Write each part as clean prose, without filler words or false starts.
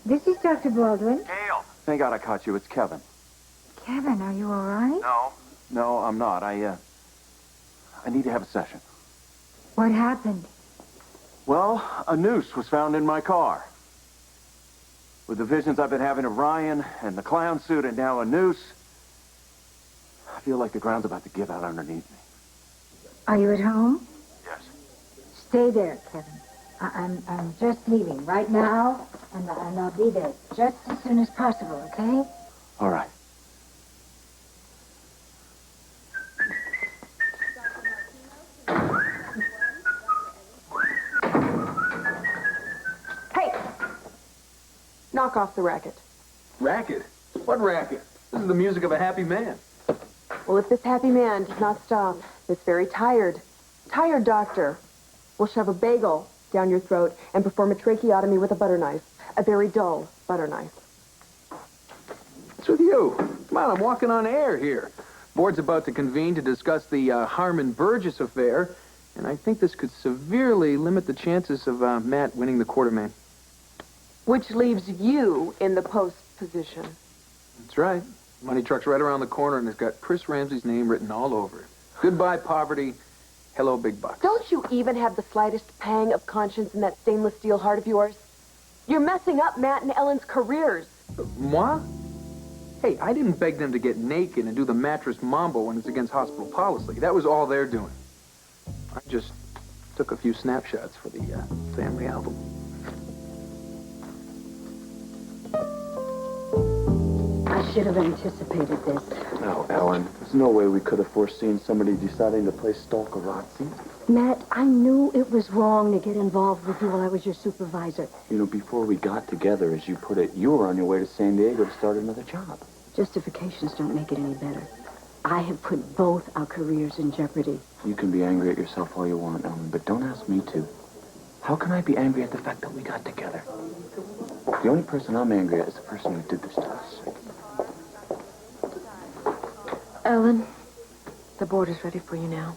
This is Dr. Baldwin. Gail! Thank God I caught you. It's Kevin. Kevin, are you all right? No, I'm not. I need to have a session. What happened? Well, a noose was found in my car. With the visions I've been having of Ryan and the clown suit and now a noose, I feel like the ground's about to give out underneath me. Are you at home? Yes. Stay there, Kevin. I'm just leaving right now, and I'll be there just as soon as possible, okay? All right. Hey! Knock off the racket. Racket? What racket? This is the music of a happy man. Well, if this happy man does not stop, this very tired doctor will shove a bagel down your throat and perform a tracheotomy with a butter knife. A very dull butter knife. What's with you? Come on, I'm walking on air here. Board's about to convene to discuss the Harmon Burgess affair, and I think this could severely limit the chances of Matt winning the Quartermain. Which leaves you in the post position. That's right. Money truck's right around the corner, and it's got Chris Ramsey's name written all over it. Goodbye, poverty. Hello, big bucks. Don't you even have the slightest pang of conscience in that stainless steel heart of yours? You're messing up Matt and Ellen's careers. Moi? Hey, I didn't beg them to get naked and do the mattress mambo when it's against hospital policy. That was all they're doing. I just took a few snapshots for the family album. I should have anticipated this. No, Ellen. There's no way we could have foreseen somebody deciding to play stalkerazzi. Matt, I knew it was wrong to get involved with you while I was your supervisor. You know, before we got together, as you put it, you were on your way to San Diego to start another job. Justifications don't make it any better. I have put both our careers in jeopardy. You can be angry at yourself all you want, Ellen, but don't ask me to. How can I be angry at the fact that we got together? The only person I'm angry at is the person who did this to us. Ellen, the board is ready for you now.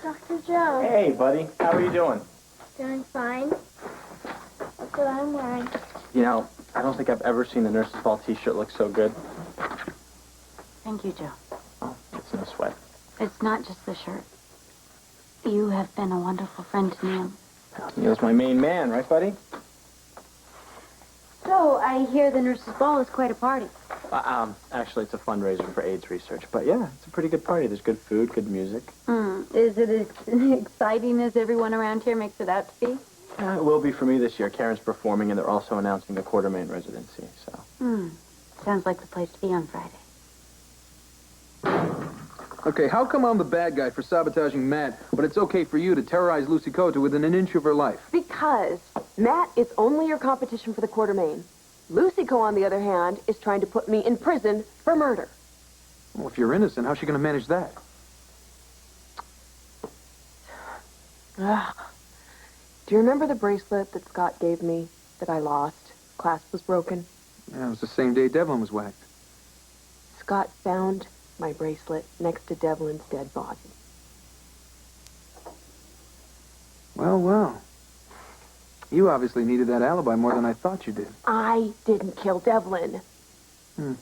Dr. Joe. Hey, buddy. How are you doing? Doing fine. Look what I'm wearing. You know, I don't think I've ever seen the Nurse's Ball t-shirt look so good. Thank you, Joe. Oh, it's no sweat. It's not just the shirt. You have been a wonderful friend to Neil. Neil's my main man, right, buddy? So, I hear the nurse's ball is quite a party. Actually, it's a fundraiser for AIDS research. But yeah, it's a pretty good party. There's good food, good music. Is it as exciting as everyone around here makes it out to be? Yeah, it will be for me this year. Karen's performing, and they're also announcing the Quartermain residency, so... Sounds like the place to be on Friday. Okay, how come I'm the bad guy for sabotaging Matt, but it's okay for you to terrorize Lucy Coe to within an inch of her life? Because Matt is only your competition for the Quartermain. Lucy Coe, on the other hand, is trying to put me in prison for murder. Well, if you're innocent, how's she going to manage that? Do you remember the bracelet that Scott gave me that I lost? Clasp was broken. Yeah, it was the same day Devlin was whacked. Scott found my bracelet next to Devlin's dead body. Well. You obviously needed that alibi more than I thought you did. I didn't kill Devlin. So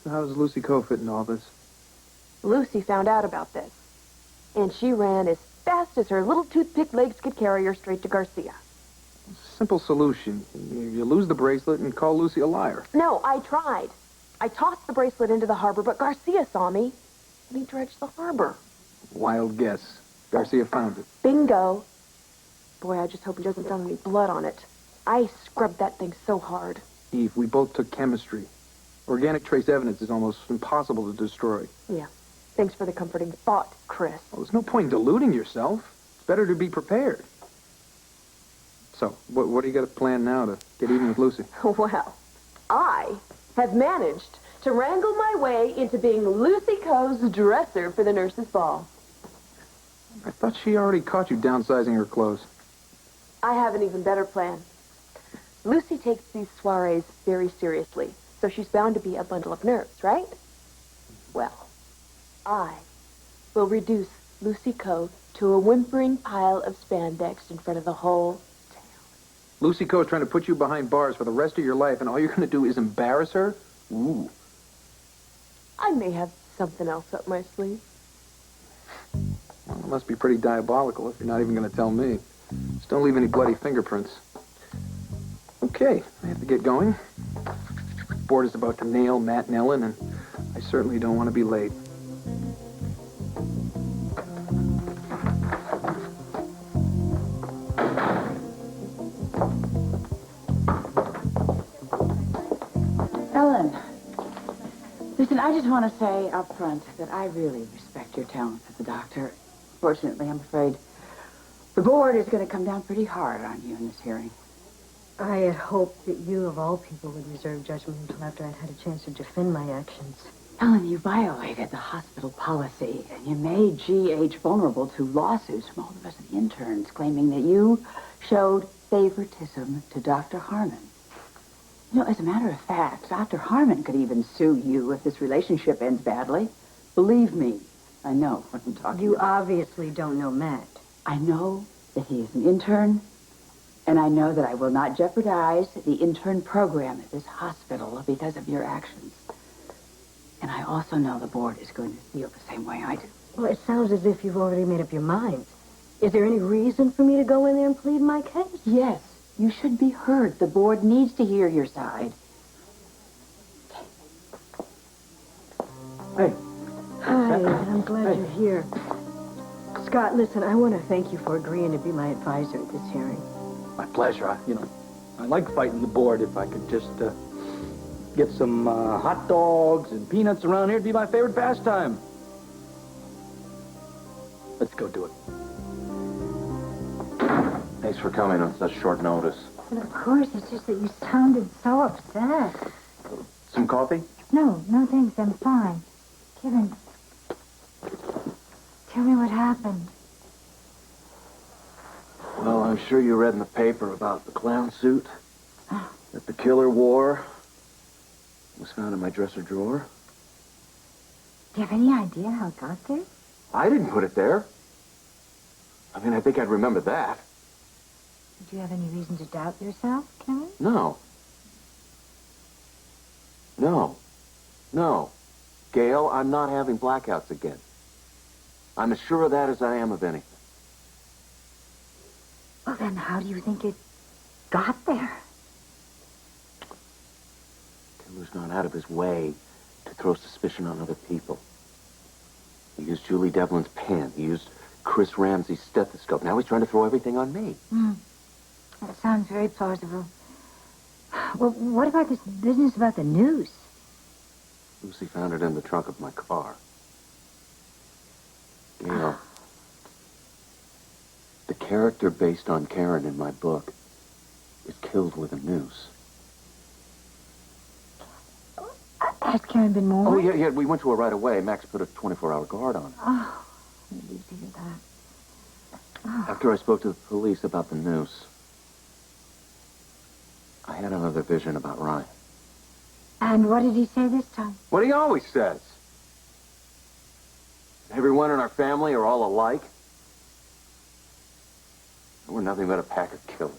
how does Lucy Coe fit in all this? Lucy found out about this, and she ran as fast as her little toothpick legs could carry her straight to Garcia. Simple solution. You lose the bracelet and call Lucy a liar. No, I tried. I tossed the bracelet into the harbor, but Garcia saw me, and he dredged the harbor. Wild guess. Garcia found it. Bingo. Boy, I just hope he doesn't find any blood on it. I scrubbed that thing so hard. Eve, we both took chemistry. Organic trace evidence is almost impossible to destroy. Yeah. Thanks for the comforting thought, Chris. Well, there's no point in deluding yourself. It's better to be prepared. So, what do you got a plan now to get even with Lucy? Well, I have managed to wrangle my way into being Lucy Coe's dresser for the nurses' ball. I thought she already caught you downsizing her clothes. I have an even better plan. Lucy takes these soirees very seriously, so she's bound to be a bundle of nerves, right? Well, I will reduce Lucy Coe to a whimpering pile of spandex in front of the whole town. Lucy Coe is trying to put you behind bars for the rest of your life, and all you're going to do is embarrass her? Ooh. I may have something else up my sleeve. Well, it must be pretty diabolical if you're not even going to tell me. Just don't leave any bloody fingerprints. Okay, I have to get going. The board is about to nail Matt Nellen, and I certainly don't want to be late. Ellen, listen, I just want to say up front that I really respect your talents as a doctor. Fortunately, I'm afraid the board is going to come down pretty hard on you in this hearing. I had hoped that you, of all people, would reserve judgment until after I'd had a chance to defend my actions. Ellen, you violated the hospital policy, and you made GH vulnerable to lawsuits from all the rest of the interns claiming that you showed favoritism to Dr. Harmon. You know, as a matter of fact, Dr. Harmon could even sue you if this relationship ends badly. Believe me, I know what I'm talking You about. obviously don't know Matt. I know that he is an intern, and I know that I will not jeopardize the intern program at this hospital because of your actions. And I also know the board is going to feel the same way I do. Well, it sounds as if you've already made up your mind. Is there any reason for me to go in there and plead my case? Yes, you should be heard. The board needs to hear your side. Hey. Hi, I'm glad you're here. Scott, listen, I want to thank you for agreeing to be my advisor at this hearing. My pleasure. I like fighting the board. If I could just get some hot dogs and peanuts around here, it'd be my favorite pastime. Let's go do it. Thanks for coming on such short notice. But of course, it's just that you sounded so upset. Some coffee? No, thanks, I'm fine. Kevin, tell me what happened. Well, I'm sure you read in the paper about the clown suit that the killer wore. It was found in my dresser drawer. Do you have any idea how it got there? I didn't put it there. I mean, I think I'd remember that. Did you have any reason to doubt yourself, Kevin? No. Gail, I'm not having blackouts again. I'm as sure of that as I am of anything. Well, then how do you think it got there? Killer's gone out of his way to throw suspicion on other people. He used Julie Devlin's pen. He used Chris Ramsey's stethoscope. Now he's trying to throw everything on me. That sounds very plausible. Well, what about this business about the news? Lucy found it in the trunk of my car. Gail, the character based on Karen in my book is killed with a noose. Has Karen been more? Oh, yeah, we went to her right away. Max put a 24-hour guard on her. Oh, I'm relieved to hear that. After I spoke to the police about the noose, I had another vision about Ryan. And what did he say this time? What he always says. Everyone in our family are all alike. We're nothing but a pack of killers.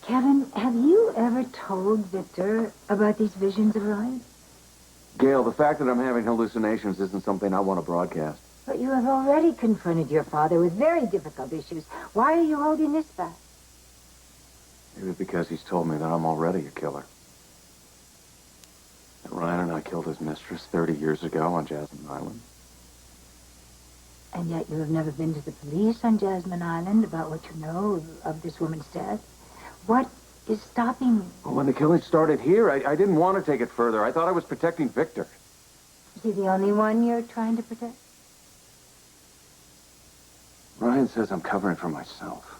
Kevin, have you ever told Victor about these visions of Ryan? Gail, the fact that I'm having hallucinations isn't something I want to broadcast. But you have already confronted your father with very difficult issues. Why are you holding this back? Maybe because he's told me that I'm already a killer. That Ryan and I killed his mistress 30 years ago on Jasmine Island. And yet you have never been to the police on Jasmine Island about what you know of this woman's death. What is stopping you? Well, when the killing started here, I didn't want to take it further. I thought I was protecting Victor. Is he the only one you're trying to protect? Ryan says I'm covering for myself.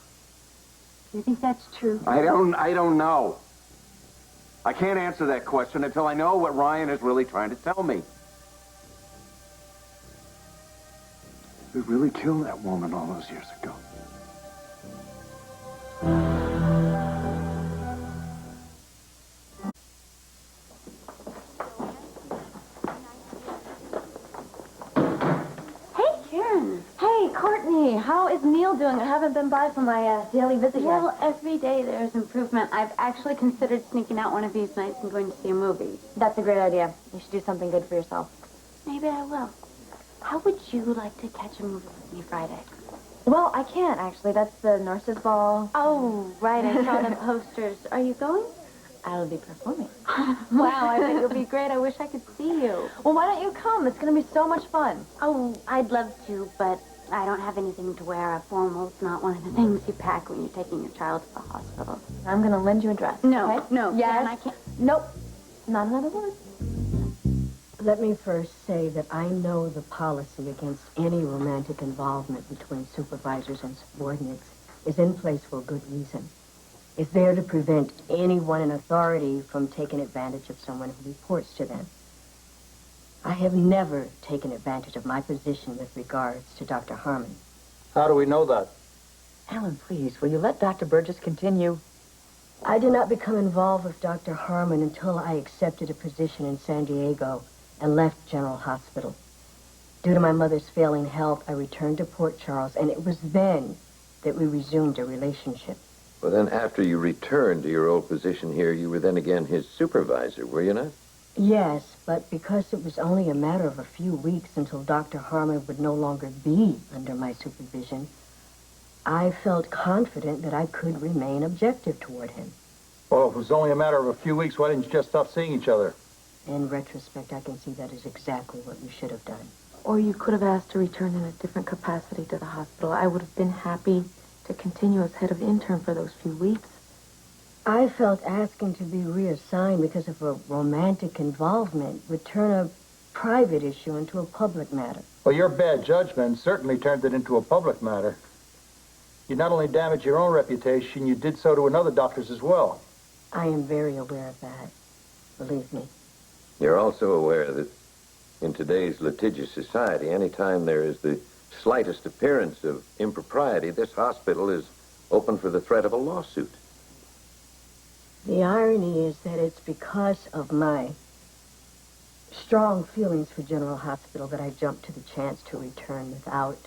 Do you think that's true? I don't know. I can't answer that question until I know what Ryan is really trying to tell me. We really killed that woman all those years ago. Hey, Courtney, how is Neil doing? I haven't been by for my daily visit Well, yet. every day there's improvement. I've actually considered sneaking out one of these nights and going to see a movie. That's a great idea. You should do something good for yourself. Maybe I will. How would you like to catch a movie with me Friday? Well, I can't, actually. That's the nurse's ball. Oh, right. I saw the posters. Are you going? I'll be performing. Wow, I think it'll be great. I wish I could see you. Well, why don't you come? It's going to be so much fun. Oh, I'd love to, but I don't have anything to wear. A formal's not one of the things you pack when you're taking your child to the hospital. I'm going to lend you a dress. No, okay? no. Yes. Karen, I can't. Nope. Not another word. Let me first say that I know the policy against any romantic involvement between supervisors and subordinates is in place for a good reason. It's there to prevent anyone in authority from taking advantage of someone who reports to them. I have never taken advantage of my position with regards to Dr. Harmon. How do we know that? Alan, please, will you let Dr. Burgess continue? I did not become involved with Dr. Harmon until I accepted a position in San Diego and left General Hospital. Due to my mother's failing health, I returned to Port Charles, and it was then that we resumed a relationship. Well, then after you returned to your old position here, you were then again his supervisor, were you not? Yes, but because it was only a matter of a few weeks until Dr. Harmon would no longer be under my supervision, I felt confident that I could remain objective toward him. Well, if it was only a matter of a few weeks, why didn't you just stop seeing each other? In retrospect, I can see that is exactly what you should have done. Or you could have asked to return in a different capacity to the hospital. I would have been happy to continue as head of intern for those few weeks. I felt asking to be reassigned because of a romantic involvement would turn a private issue into a public matter. Well, your bad judgment certainly turned it into a public matter. You not only damaged your own reputation, you did so to another doctor's as well. I am very aware of that. Believe me. You're also aware that in today's litigious society, anytime there is the slightest appearance of impropriety, this hospital is open for the threat of a lawsuit. The irony is that it's because of my strong feelings for General Hospital that I jumped to the chance to return without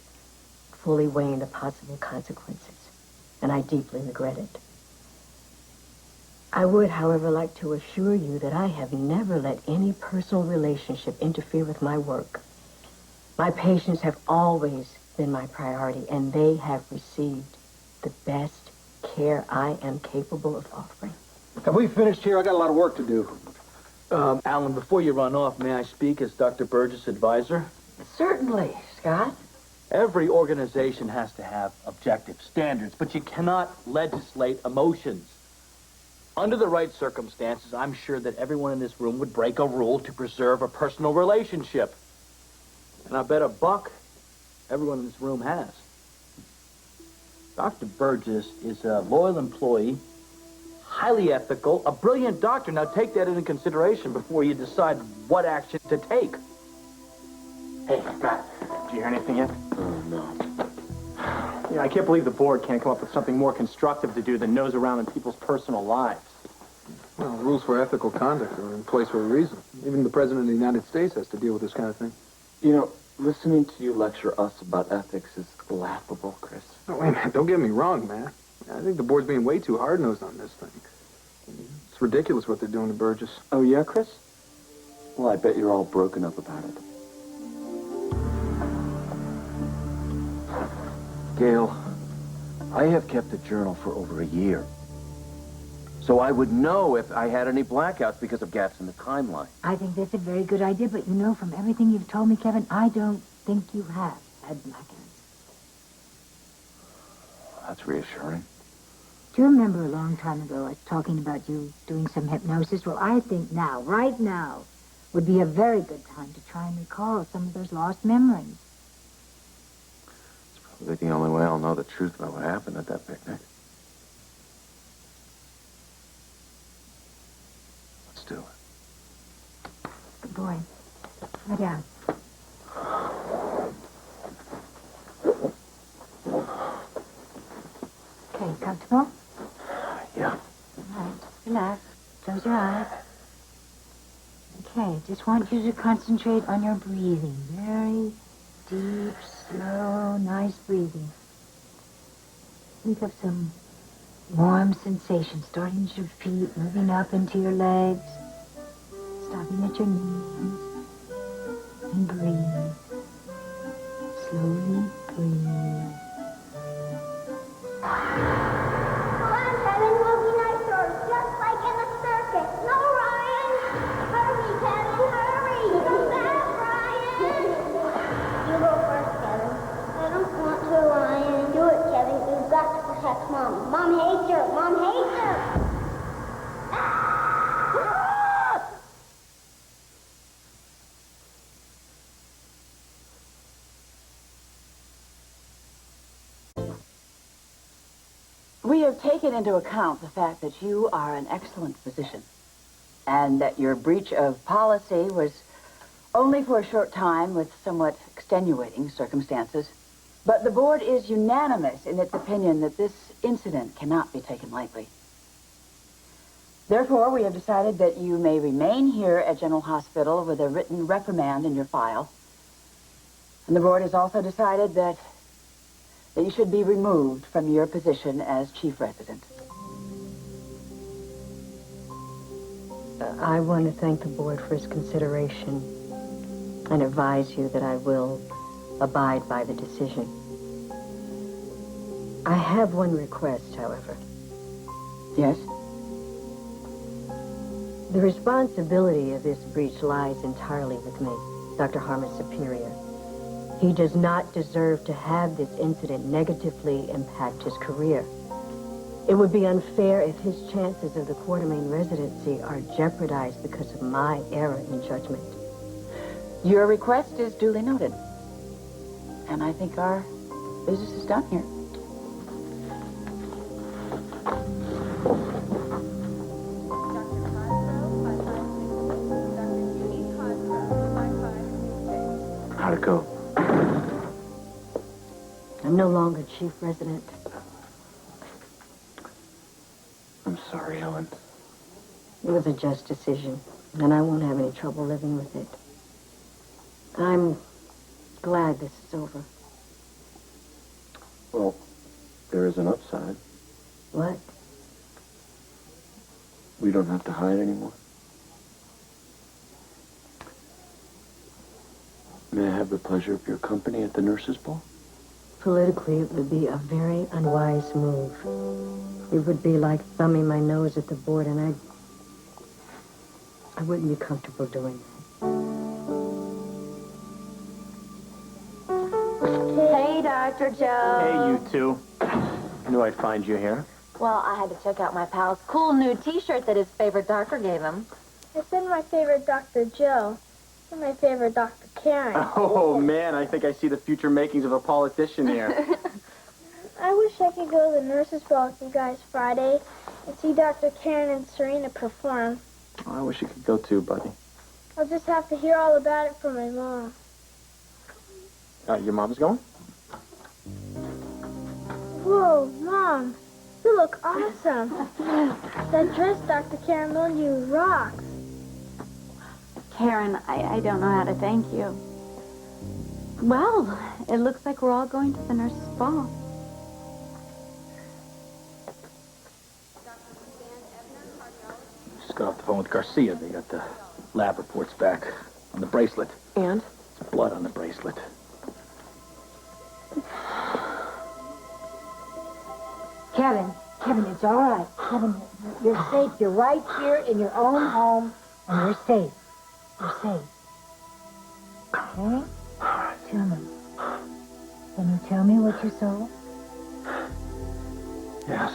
fully weighing the possible consequences, and I deeply regret it. I would, however, like to assure you that I have never let any personal relationship interfere with my work. My patients have always been my priority, and they have received the best care I am capable of offering. Have we finished here? I got a lot of work to do. Alan, before you run off, may I speak as Dr. Burgess' advisor? Certainly, Scott. Every organization has to have objective standards, but you cannot legislate emotions. Under the right circumstances, I'm sure that everyone in this room would break a rule to preserve a personal relationship. And I bet $1 everyone in this room has. Dr. Burgess is a loyal employee, highly ethical, a brilliant doctor. Now take that into consideration before you decide what action to take. Hey, Matt, did you hear anything yet? Oh, no. Yeah, I can't believe the board can't come up with something more constructive to do than nose around in people's personal lives. Well, rules for ethical conduct are in place for a reason. Even the President of the United States has to deal with this kind of thing. You know, listening to you lecture us about ethics is laughable, Chris. Oh, wait a minute. Don't get me wrong, man. I think the board's being way too hard-nosed on this thing. It's ridiculous what they're doing to Burgess. Oh, yeah, Chris? Well, I bet you're all broken up about it. Gail, I have kept a journal for over a year. So I would know if I had any blackouts because of gaps in the timeline. I think that's a very good idea, but you know, from everything you've told me, Kevin, I don't think you have. Ed Mackins. That's reassuring. Do you remember a long time ago us talking about you doing some hypnosis? Well, I think now, right now, would be a very good time to try and recall some of those lost memories. It's probably the only way I'll know the truth about what happened at that picnic. Let's do it. Good boy. Lie down. Okay, comfortable? Yeah. All right, relax. Close your eyes. Okay, just want you to concentrate on your breathing. Very deep, slow, nice breathing. Think of some warm sensations starting at your feet, moving up into your legs, stopping at your knees, and breathe. Slowly breathe. Mom. Mom hates her. Mom hates her. We have taken into account the fact that you are an excellent physician and that your breach of policy was only for a short time with somewhat extenuating circumstances. But the board is unanimous in its opinion that this incident cannot be taken lightly. Therefore, we have decided that you may remain here at General Hospital with a written reprimand in your file. And the board has also decided that you should be removed from your position as chief resident. I want to thank the board for its consideration and advise you that I will abide by the decision. I have one request, however. Yes? The responsibility of this breach lies entirely with me, Dr. Harmon's superior. He does not deserve to have this incident negatively impact his career. It would be unfair if his chances of the Quartermain residency are jeopardized because of my error in judgment. Your request is duly noted. And I think our business is done here. How'd it go? I'm no longer chief resident. I'm sorry, Ellen. It was a just decision, and I won't have any trouble living with it. I'm glad this is over. Well, there is an upside. What? We don't have to hide anymore. May I have the pleasure of your company at the nurses' ball? Politically, it would be a very unwise move. It would be like thumbing my nose at the board, and I wouldn't be comfortable doing that. Hey, Dr. Joe. Hey, you two. I knew I'd find you here. Well, I had to check out my pal's cool new T-shirt that his favorite doctor gave him. It's been my favorite Dr. Joe. And my favorite Dr. Karen. Oh, man, I think I see the future makings of a politician here. I wish I could go to the nurses' ball with you guys Friday and see Dr. Karen and Serena perform. I wish you could go too, buddy. I'll just have to hear all about it from my mom. Your mom's going? Whoa, Mom. You look awesome. That dress Dr. Karen loaned you rocks. Karen, I don't know how to thank you. Well, it looks like we're all going to the nurses' ball. Just got off the phone with Garcia. They got the lab reports back on the bracelet. And? There's blood on the bracelet. Kevin, it's all right. Kevin, you're safe. You're right here in your own home, and you're safe. You're safe. Okay? Tell me. Can you tell me what you saw? Yes.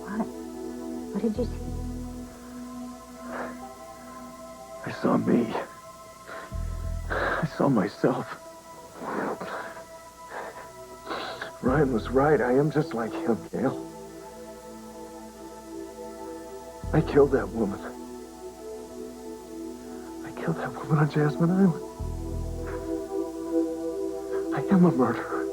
What? What did you see? I saw me. I saw myself. Ryan was right. I am just like him, Gail. I killed that woman. I killed that woman on Jasmine Island. I am a murderer.